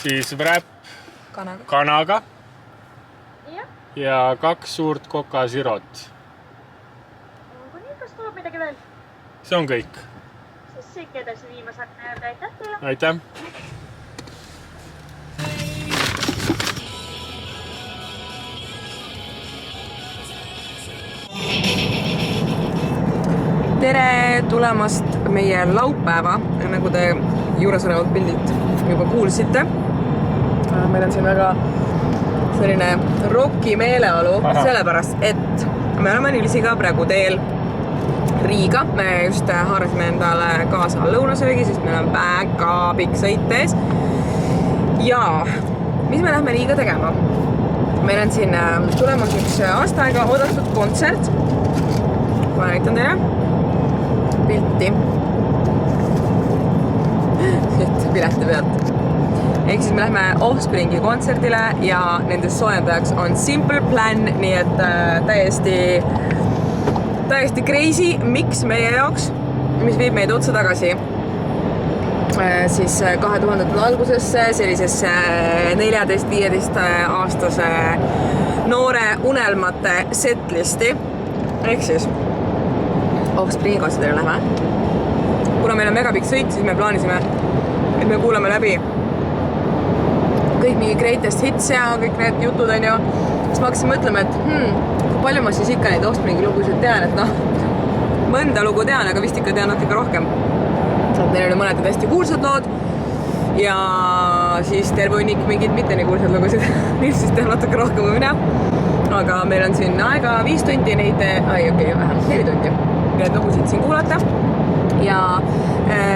Siis wrap kanaga ja 2 suurt kokasirot. Onko niin, kas tuleb midagi veel? See on kõik. Siis seikki edasi viimase akna juurde, aitäh teile! Aitäh! Tere tulemast meie laupäeva, nagu te juuresolevad pildilt juba kuulsite. Meil on siin väga selline rocki meeleolu, sellepärast, et me oleme Nilsiga praegu teel Riiga. Me just haarasime endale kaasa lõunasöögi, sest meil on väga pikk sõit ees. Ja mis me lähme Riiga tegema? Meil on siin tulemas üks aasta aega oodatud kontsert. Ma näitan teile pilti. Pileti pealt. Ehk siis me lähme Offspringi kontserdile ja nendest soojendajaks on Simple Plan, nii et täiesti crazy, miks meie jaoks, mis viib meid otsa tagasi siis 2000 algusesse, sellisesse 14-15 aastase noore unelmate setlisti. Ehk siis Offspringi kontserdile lähme. Kuna meil on megapikk sõit, siis me plaanisime, et me kuulame läbi kõik mingi greatest hits ja kõik need jutud on ju. Siis ma hakkasin mõtlema, et kui palju ma siis ikka neid Offspringi lugusid tean, et mõnda lugu tean, aga vist ikka tean natuke rohkem. Neil oli mõned hästi kuulsad lood ja siis terve hunnik mingid mitte nii kuulsad lugusid. Nii siis tean natuke rohkem kui mina. Aga meil on siin aega 5 tundi neid, vähemalt 4 tundi. Need lugusid siin kuulata. Ja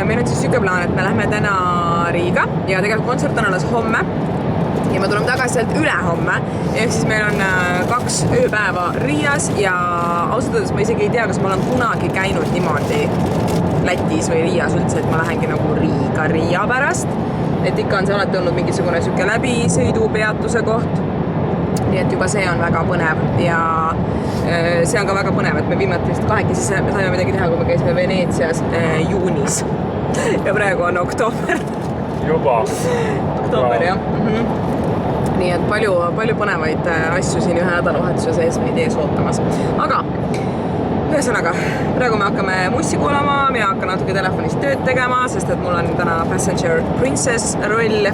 meil on siis süke plaan, et me lähme täna Riiga ja tegelikult kontsert on alles homme ja me tuleme tagasi sealt üle homme. Ehk siis meil on 2 ööpäeva Riias ja ausalt öeldes ma isegi ei tea, kas ma olen kunagi käinud niimoodi Lätis või Riias üldse, et ma lähengi nagu Riia pärast. Et ikka on see alati olnud mingisugune süke läbisõidupeatuse koht. Nii et juba see on väga põnev ja see on ka väga põnev, et me viimati vist kahekesi saime midagi teha, kui me käisime Veneetsias juunis ja praegu on oktoober. Juba. Oktoober, jah. Nii et palju põnevaid asju siin ühe nädalavahetuse sees meid ees ootamas. Aga ühesõnaga, praegu me hakkame mussi kuulama, mina hakkan natuke telefonist tööd tegema, sest et mul on täna Passenger Princess roll.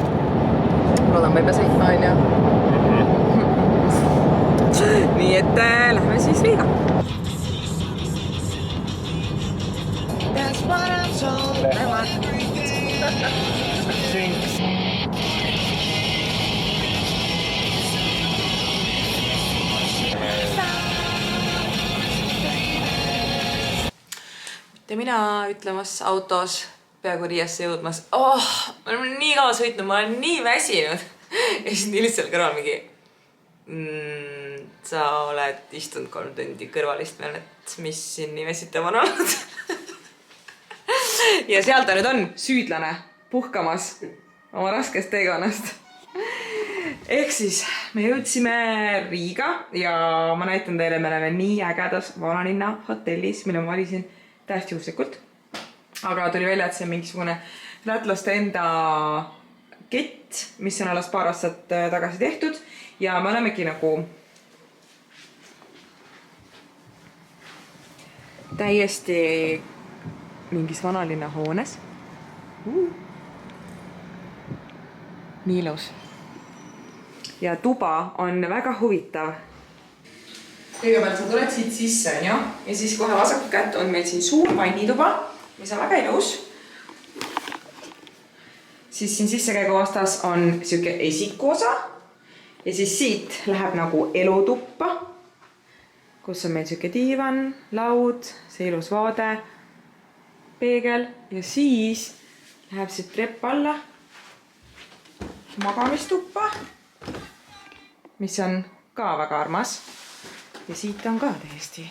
Loodan ma ei pea sõitma, on ju. Nii et lähme siis Riiga. Ja mina ütlemas autos peaaegu Riiasse jõudmas. Ma olen nii kaua sõitnud, ma olen nii väsinud. Ja siis nii lihtsalt kõrval mingi sa oled istunud 3 tundi kõrvalist veel, et mis siin nii väsitav on olnud. Ja sealt ta nüüd on süüdlane puhkamas oma raskest teekonnast. Ehk siis me jõudsime Riiga ja ma näitan teile, me oleme nii ägedas vanalinna hotellis, mille ma valisin täiesti juhuslikult. Aga tuli välja, et see on mingisugune lätlaste enda kett, mis on alles paar aastat tagasi tehtud ja me olemegi nagu täiesti mingis vanalinna hoones. Nii ilus. Ja tuba on väga huvitav. Kõigepealt sa tuled siit sisse, on ju? Ja siis kohe vasaku kätt on meil siin suur vannituba, mis on väga ilus. Siis siin sissekäigu vastas on siuke esikuosa. Ja siis siit läheb nagu elutuppa, kus on meil siuke diivan, laud, see ilus vaade, peegel ja siis läheb siit trepp alla magamistuppa, mis on ka väga armas. Ja siit on ka täiesti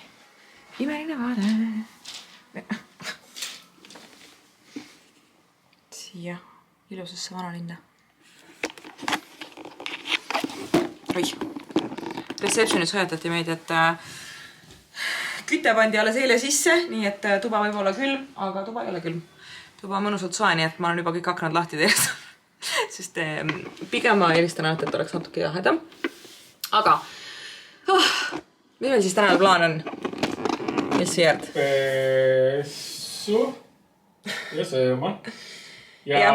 imeline vaade. Siia ilusasse vanalinna. Receptionis hoiatati meid, et küte pandi alles eile sisse, nii et tuba võib olla külm, aga tuba ei ole külm. Tuba on mõnusalt soe, nii et ma olen juba kõik aknad lahti teest. sest pigem ma eelistan alati, et oleks natuke jahedam. Aga mis meil siis tänane plaan on? Mis see Gerd? Pessu ja sööma. Ja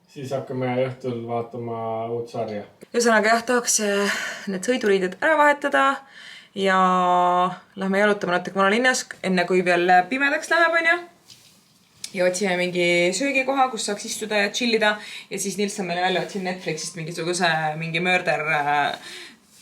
siis hakkame õhtul vaatama uut sarja. Ühesõnaga jah, tahaks need sõiduriided ära vahetada ja lähme jalutama natuke vanalinnas, enne kui veel pimedaks läheb, on ju. Ja otsime mingi söögikoha, kus saaks istuda ja chillida. Ja siis Nils on meile välja otsin Netflixist mingi murder,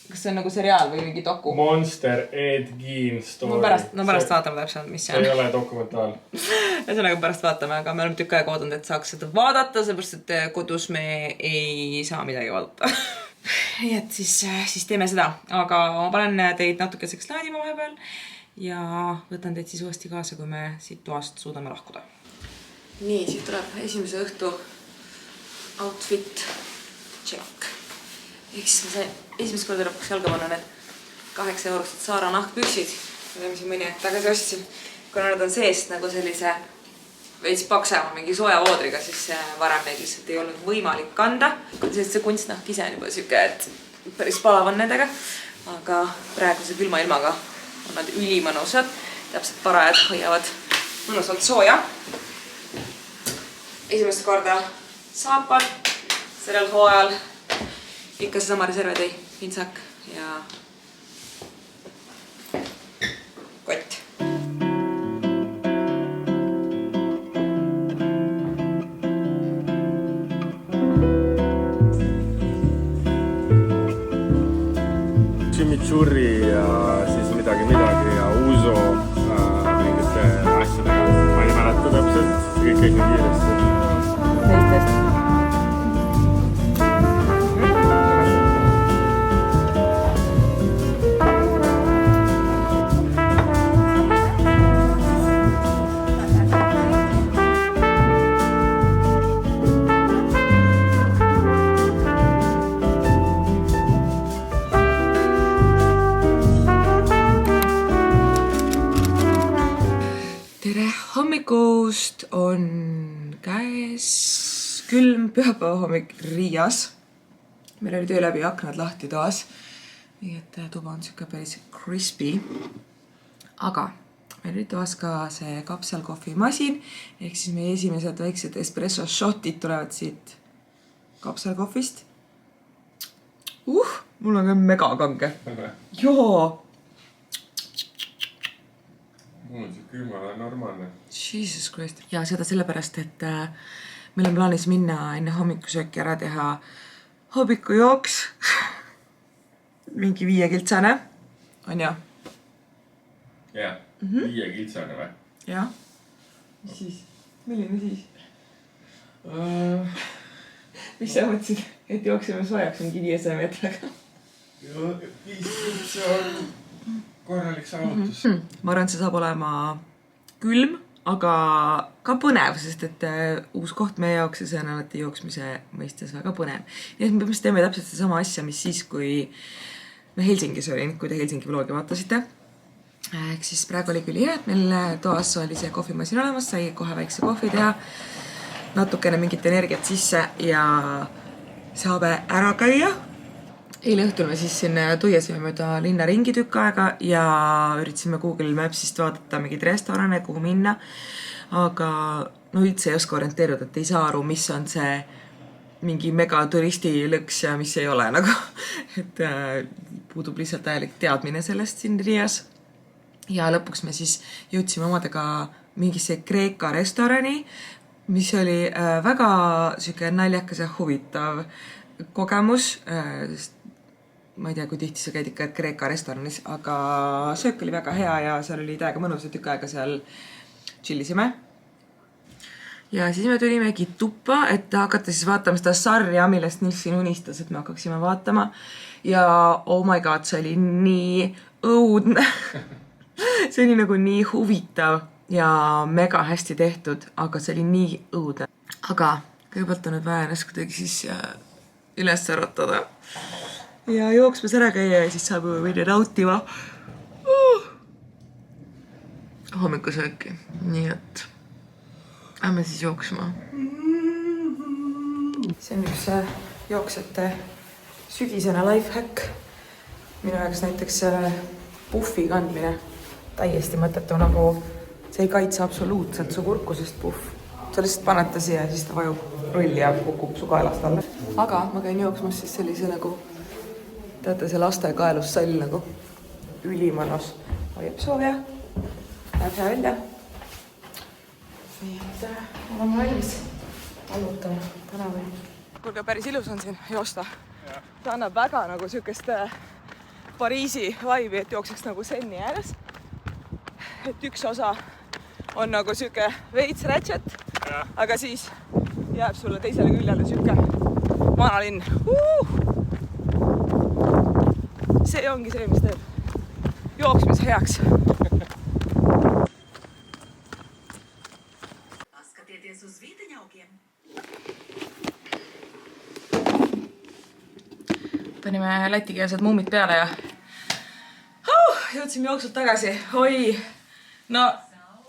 kas see on nagu seriaal või mingi doku? Monster Ed Gein story. No pärast vaatame täpselt, mis see on. See ei ole dokumentaal. Ühesõnaga pärast vaatame, aga me oleme tükk aega oodanud, et saaks seda vaadata, sellepärast et kodus me ei saa midagi vaadata. Nii et siis teeme seda, aga ma panen teid natukeseks laadima vahepeal ja võtan teid siis uuesti kaasa, kui me siit toast suudame lahkuda. Nii, siit tuleb esimese õhtu outfit check. Ehk siis ma sain esimest korda lõpuks jalga panna need 8 eurosed Saara nahkpüksid, mida ma siin mõni aeg tagasi ostsin. Kuna nad on seest nagu sellise veits paksema mingi soja voodriga, siis varem neid lihtsalt ei olnud võimalik kanda. See kunstnahk ise on juba siuke, et päris palav on nendega. Aga praeguse külma ilmaga on nad ülimõnusad, täpselt parajad, hoiavad mõnusalt sooja. Esimest korda saapad sellel hooajal. Ikka seesama reservetei, pintsak ja kott. Chimichurri ja siis midagi ja Uzo mingite asjadega. Ma ei mäleta täpselt, see kõik käis nii kiiresti. Teistest. Hommikust on käes külm pühapäeva hommik Riias. Meil oli töö läbi aknad lahti toas. Nii et tuba on siuke päris crispy. Aga meil oli toas ka see kapselkohvimasin. Ehk siis meie esimesed väiksed espresso shotid tulevad siit kapselkohvist. Mul on ka mega kange. Joo! Mul on see külmale normaalne. Jesus Christ. Ja seda sellepärast, et meil on plaanis minna enne hommikusööki ära teha hommikujooks. Mingi 5 kiltsane. On ja? Jah, 5 kiltsane või? Jah. Mis siis? Milline siis? Mis sa mõtlesid, et jookseme soojaks mingi 500 meetriga? 5 kiltsa on korralik saavutus. Ma arvan, et see saab olema külm, aga ka põnev, sest et uus koht meie jaoks ja see on alati jooksmise mõistes väga põnev. Ja me teeme täpselt sama asja, mis siis, kui me Helsingis olin, kui te Helsingi vlogi vaatasite. Ehk siis praegu oli küll hea, et meil toas oli see kohvimasin olemas, sai kohe väikse kohvi teha, natukene mingit energiat sisse ja saab ära käia. Eile õhtul me siis siin tuiasime mööda linna ringi tükk aega ja üritasime Google Mapsist vaadata mingid restorane, kuhu minna. Aga üldse ei oska orienteeruda, et ei saa aru, mis on see mingi mega turisti lõks ja mis ei ole nagu. Et puudub lihtsalt täielik teadmine sellest siin Riias. Ja lõpuks me siis jõudsime omadega mingisse Kreeka restorani, mis oli väga siuke naljakas ja huvitav kogemus, sest ma ei tea, kui tihti sa käid ikka Kreeka restoranis, aga söök oli väga hea ja seal oli täiega mõnus ja tükk aega seal chillisime. Ja siis me tulimegi tuppa, et hakata siis vaatama seda sarja, millest Nils siin unistas, et me hakkaksime vaatama. Ja oh my god, see oli nii õudne. See oli nagu nii huvitav ja mega hästi tehtud, aga see oli nii õudne. Aga kõigepealt on nüüd vaja ennast kuidagi siis üles äratada. Ja jooksmes ära käia ja siis saab minna nautima hommikusööki. Nii et lähme siis jooksma. see on üks jooksjate sügisene lifehack. Minu jaoks näiteks puffi kandmine täiesti mõttetu, nagu see ei kaitse absoluutselt su kurkusest puff. Sa lihtsalt paned ta siia ja siis ta vajub rolli ja kukub su kaelast alla. Aga ma käin jooksmas siis sellise nagu, teate see laste kaelussall nagu ülimanus. Hoiab sooja, läheb hea välja. Nii et olen valmis valutama tänavaid. Kuulge, päris ilus on siin joosta. Ta annab väga nagu sükest Pariisi vibe'i, et jookseks nagu senni ääres. Et üks osa on nagu süke veits ratchet, aga siis jääb sulle teisele küljele süke vanalinn. See ongi see, mis teeb jooksmise heaks. Panime lätikeelsed muumid peale ja jõudsime jooksult tagasi. Oi, no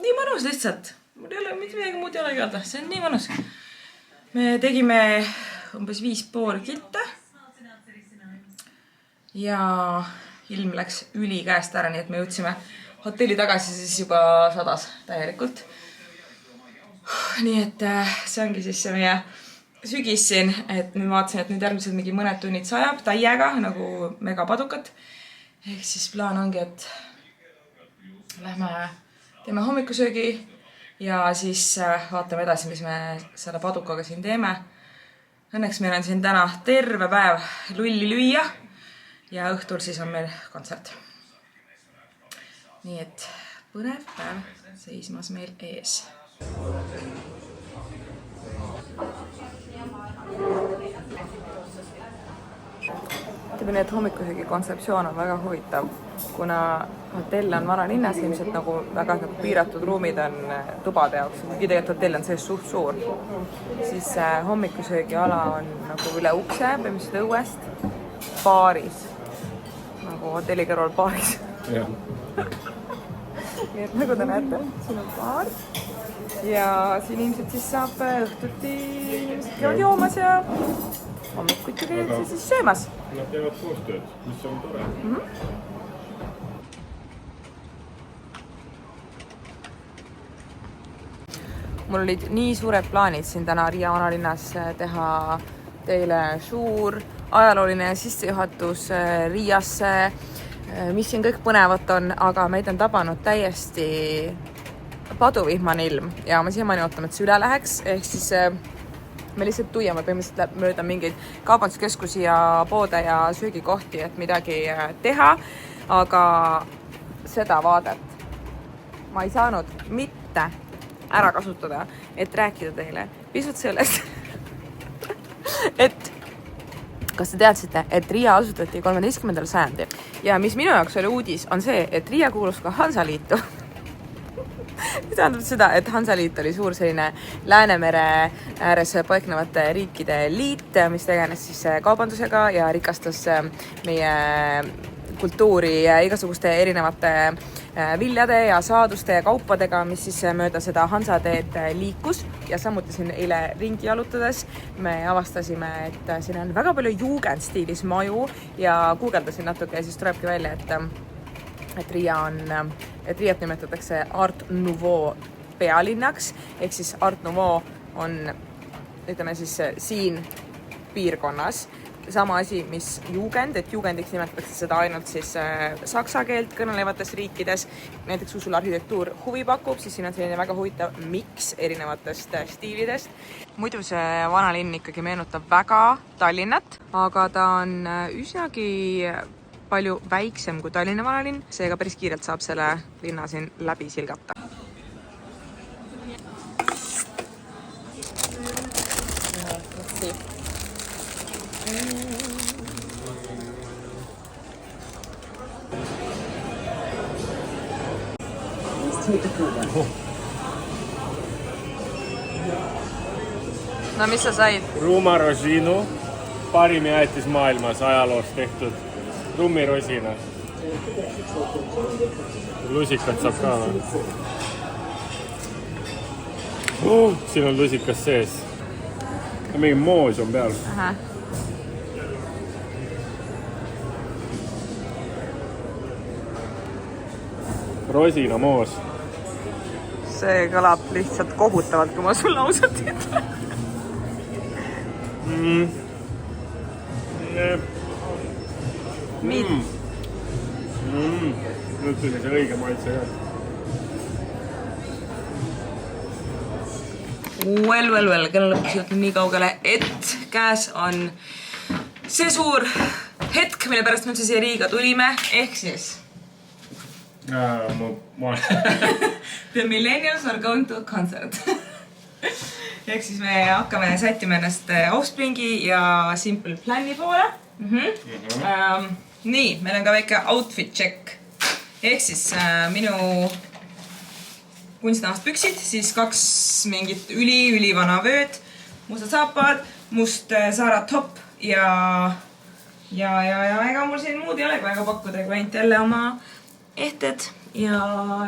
nii mõnus lihtsalt. Mul ei ole mitte midagi muud ei ole öelda. See on nii mõnus. Me tegime umbes 5,5 kilte ja ilm läks üli käest ära, nii et me jõudsime hotelli tagasi siis juba sadas täielikult. Nii et see ongi siis see meie sügis siin, et nüüd vaatasin, et nüüd järgmised mingi mõned tunnid sajab täiega nagu mega padukat. Ehk siis plaan ongi, et lähme teeme hommikusöögi ja siis vaatame edasi, mis me selle padukaga siin teeme. Õnneks meil on siin täna terve päev lulli lüüa ja õhtul siis on meil kontsert. Nii et põnev päev seismas meil ees. Ütleme nii, et hommikusöögi kontseptsioon on väga huvitav, kuna hotell on vanalinnas, ilmselt nagu väga piiratud ruumid on tubade jaoks, kuigi tegelikult hotell on sees suht suur. Siis hommikusöögi ala on nagu üle ukse, põhimõtteliselt õuest, baaris, nagu hotelli kõrval baaris. Nii et nagu te näete, siin on baar ja siin ilmselt siis saab õhtuti inimesed käivad joomas ja hommikuti käivad siis söömas. Nad teevad koostööd, mis on tore. Mul olid nii suured plaanid siin täna Riia vanalinnas teha teile suur ajalooline sissejuhatus Riiasse, mis siin kõik põnevat on, aga meid on tabanud täiesti paduvihmane ilm ja ma siiamaani ootame, et see üle läheks, ehk siis me lihtsalt tuiame põhimõtteliselt mööda mingeid kaubanduskeskusi ja poode ja söögikohti, et midagi teha, aga seda vaadet ma ei saanud mitte ära kasutada, et rääkida teile pisut sellest, et kas te teadsite, et Riia asutati 13. sajandil ja mis minu jaoks oli uudis, on see, et Riia kuulus ka Hansaliitu. See tähendab seda, et Hansaliit oli suur selline Läänemere ääres paiknevate riikide liit, mis tegeles siis kaubandusega ja rikastas meie kultuuri igasuguste erinevate viljade ja saaduste ja kaupadega, mis siis mööda seda Hansateed liikus ja samuti siin eile ringi jalutades me avastasime, et siin on väga palju jugendstiilis maju ja guugeldasin natuke ja siis tulebki välja, et Riiat nimetatakse Art Nouveau pealinnaks, ehk siis Art Nouveau on, ütleme siis siin piirkonnas sama asi, mis Jugend, et Jugendiks nimetatakse seda ainult siis saksa keelt kõnelevates riikides. Näiteks kui sul arhitektuur huvi pakub, siis siin on selline väga huvitav miks erinevatest stiilidest. Muidu see vanalinn ikkagi meenutab väga Tallinnat, aga ta on üsnagi palju väiksem kui Tallinna vanalinn, seega päris kiirelt saab selle linna siin läbi silgata. No mis sa said? Ruma Rosinu, parim jäätis maailmas ajaloos tehtud rummirosina. Lusikat saab ka või? Siin on lusikas sees. mingi moos on peal. Aha. Rosinamoos. See kõlab lihtsalt kohutavalt, kui ma sulle ausalt ütlen. Nüüd tuli see õige maitse ka. Well, kell on lõpuks jõudnud nii kaugele, et käes on see suur hetk, mille pärast me üldse siia Riiga tulime, ehk siis The Millennials are going to a concert. Ehk siis me hakkame sättima ennast Offspringi ja Simple Plani poole. Nii, meil on ka väike outfit check. Ehk siis minu kunstnahast püksid, siis 2 mingit ülivana vööd, mustad saapad, must Zara top ja ega mul siin muud ei ole väga pakkuda, kui ainult jälle oma ehted ja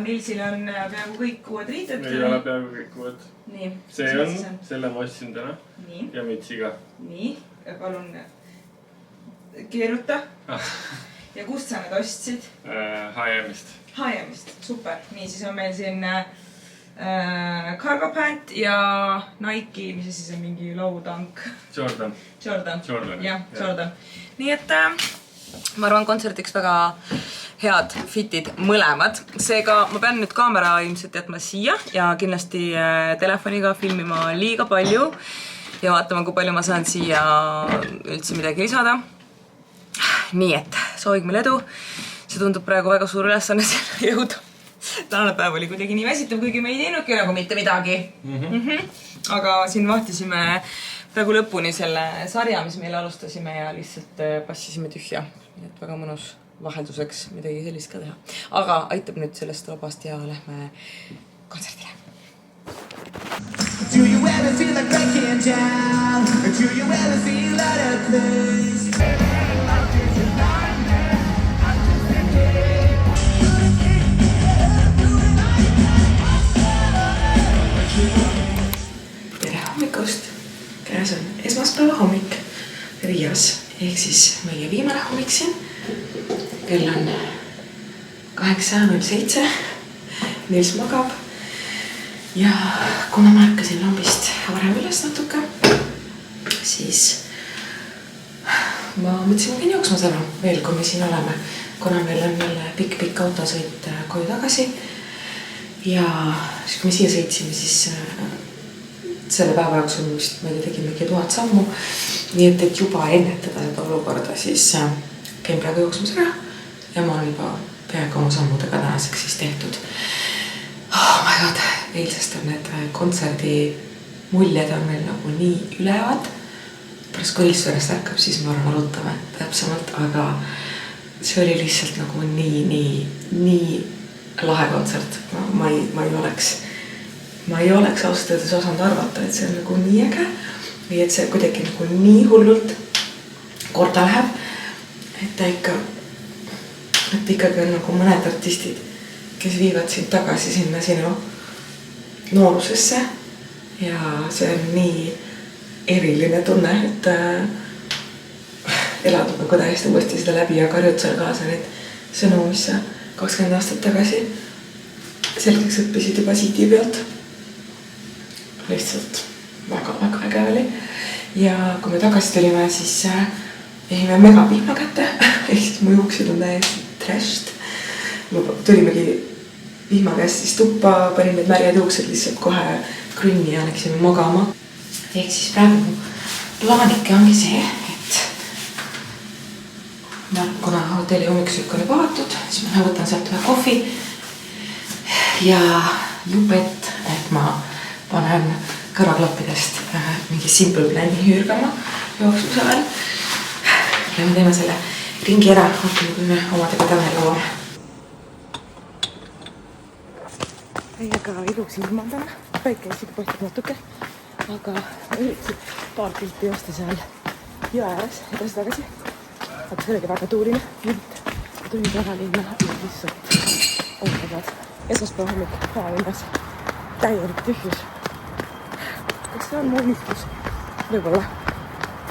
Nilsil on peaaegu kõik uued riited. Ei ole peaaegu kõik uued. Nii. See on, selle ma ostsin täna. Nii. Ja mitsiga. Nii, palun keeruta. Ja kust sa need ostsid? H&M-ist. H&M-ist, super. Nii, siis on meil siin cargo pant ja Nike, mis siis on mingi low tank. Jordan. Jah, Jordan. Nii et ma arvan kontsertiks väga head fitid mõlemad. Seega ma pean nüüd kaamera ilmselt jätma siia ja kindlasti telefoniga filmima liiga palju ja vaatama, kui palju ma saan siia üldse midagi lisada. Nii et soovig meil edu. See tundub praegu väga suur ülesanne selle jõuda. Tänane päev oli kuidagi nii väsitav, kuigi me ei teinudki nagu mitte midagi. Aga siin vahtisime praegu lõpuni selle sarja, mis meile alustasime ja lihtsalt passisime tühja. Nii et väga mõnus vahelduseks midagi sellist ka teha. Aga aitab nüüd sellest robast ja lähme kontserdile. Do you ever feel like breaking down? Or do you ever feel out of place? Tere hommikust! Käes on esmaspäeva hommik Riias, ehk siis meie viimane hommik siin. Kell on 8:07, Nils magab ja kuna ma ärkasin lambist varem üles natuke, siis ma mõtlesin, ma käin jooksma täna veel, kui me siin oleme, kuna meil on jälle pikk autosõit koju tagasi ja siis kui me siia sõitsime, siis selle päeva jooksul vist me tegimegi 1000 sammu, nii et juba ennetada seda olukorda, siis käin praegu jooksmas ära ja ma olen juba peaaegu oma sammudega tänaseks siis tehtud. Oh my god, eilsest on need kontserdi muljed on meil nagu nii ülevad. Pärast kui Rissurest ärkab, siis ma arvan arutame täpsemalt, aga see oli lihtsalt nagu nii lahe kontsert. Ma ei oleks ausalt osanud arvata, et see on nagu nii äge või et see kuidagi nagu nii hullult korda läheb, et ta ikkagi on nagu mõned artistid, kes viivad sind tagasi sinna sinu noorusesse ja see on nii eriline tunne, et elad nagu täiesti uuesti seda läbi ja karjud seal kaasa neid sõnu, mis sa 20 aastat tagasi selgeks õppisid juba siidi pealt. Lihtsalt väga äge oli ja kui me tagasi tulime, siis jäime megapihma kätte, ehk siis mu juuksed on täiesti trashed. Tulimegi vihma käest siis tuppa, panin need märjad juuksed lihtsalt kohe grünni ja läksime magama. Ehk siis praegu plaanike ongi see, et kuna hotelli hommikusöök on juba avatud, siis ma võtan sealt ühe kohvi ja jupet, et ma panen kõrvaklappidest mingi Simple Plani hüürgama jooksmise ajal. Ja me teeme selle ringi ära, vaatame, kui me omadega täna jõuame. Täiega ilus ilm on täna, päike isegi paistab natuke, aga üritasin paar pilti joosta seal jõe ääres edasi tagasi. Aga see oligi väga tuuline pilt, tulin väga linna ja lihtsalt ootavad. Esmaspäeva hommik H&M-is täielik tühjus. Kas see on mu unistus? võib-olla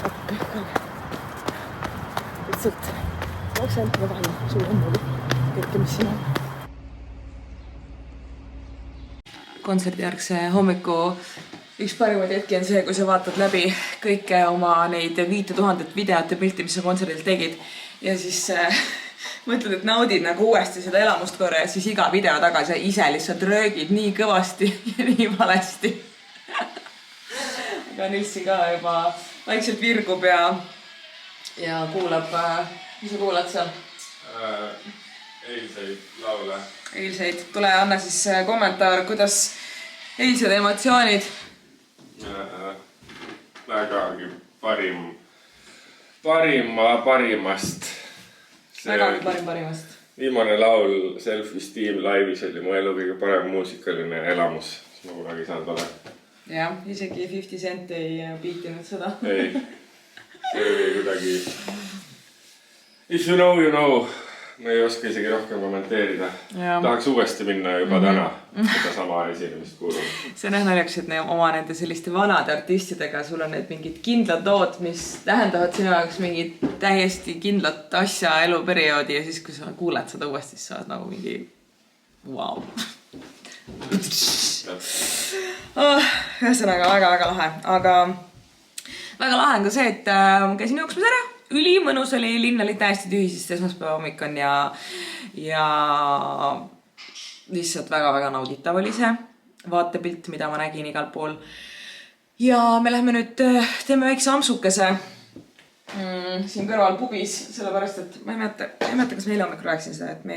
appi ka. Lihtsalt jooksen ja vajan sulle mulle kõike, mis siin on. Kontserdijärgse hommiku üks parimaid hetki on see, kui sa vaatad läbi kõike oma neid 5000 videot ja pilti, mis sa kontserdil tegid. Ja siis mõtled, et naudid nagu uuesti seda elamust korra ja siis iga video taga sa ise lihtsalt röögid nii kõvasti ja nii valesti. Aga Nilsi ka juba vaikselt virgub ja kuulab, mis sa kuulad seal? Eilseid laule. Eilseid. Tule, anna siis kommentaar, kuidas eilsed emotsioonid? Vägagi parimast. Vägagi parimast. Viimane laul Self-Esteem laivis oli mu elu kõige parem muusikaline elamus, mis ma kunagi saanud olen. Jah, isegi 50 Cent ei piitinud seda. Ei, see oli kuidagi... If you know, you know. Ma ei oska isegi rohkem kommenteerida. Tahaks uuesti minna juba täna, seda sama esinemist kuuluma. See on naljakas, et oma nende selliste vanade artistidega sul on need mingid kindlad lood, mis tähendavad sinu jaoks mingit täiesti kindlat asja eluperioodi ja siis, kui sa kuuled seda uuesti, siis sa oled nagu mingi wow. Ühesõnaga väga lahe, aga väga lahe on ka see, et käisin jooksmas ära. Ülimõnus oli, linn oli täiesti tühi, sest esmaspäeva hommik on ja lihtsalt väga nauditav oli see vaatepilt, mida ma nägin igal pool. Ja me lähme nüüd, teeme väikse amsukese siin kõrval pubis, sellepärast, et ma ei mäleta, kas meile hommikul rääkisin seda, et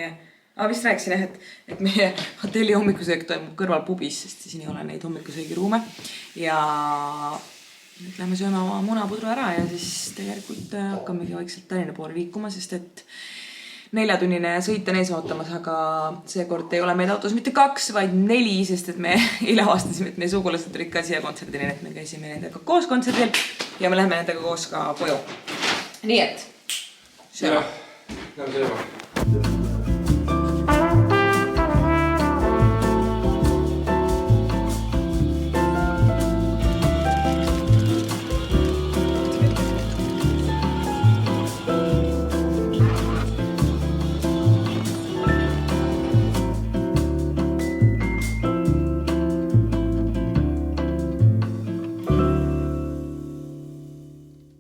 vist rääkisin jah, et meie hotelli hommikusöök toimub kõrval pubis, sest siin ei ole neid hommikusöögiruume ja nüüd lähme sööme oma munapudru ära ja siis tegelikult hakkamegi vaikselt Tallinna poole liikuma, sest et 4-tunnine sõit on ees ootamas, aga seekord ei ole meid autos mitte 2, vaid 4, sest et me eile avastasime, et meie sugulased tulid ka siia kontserdile, et me käisime nendega koos kontserdil ja me lähme nendega koos ka koju. Nii et sööma. Lähme sööma.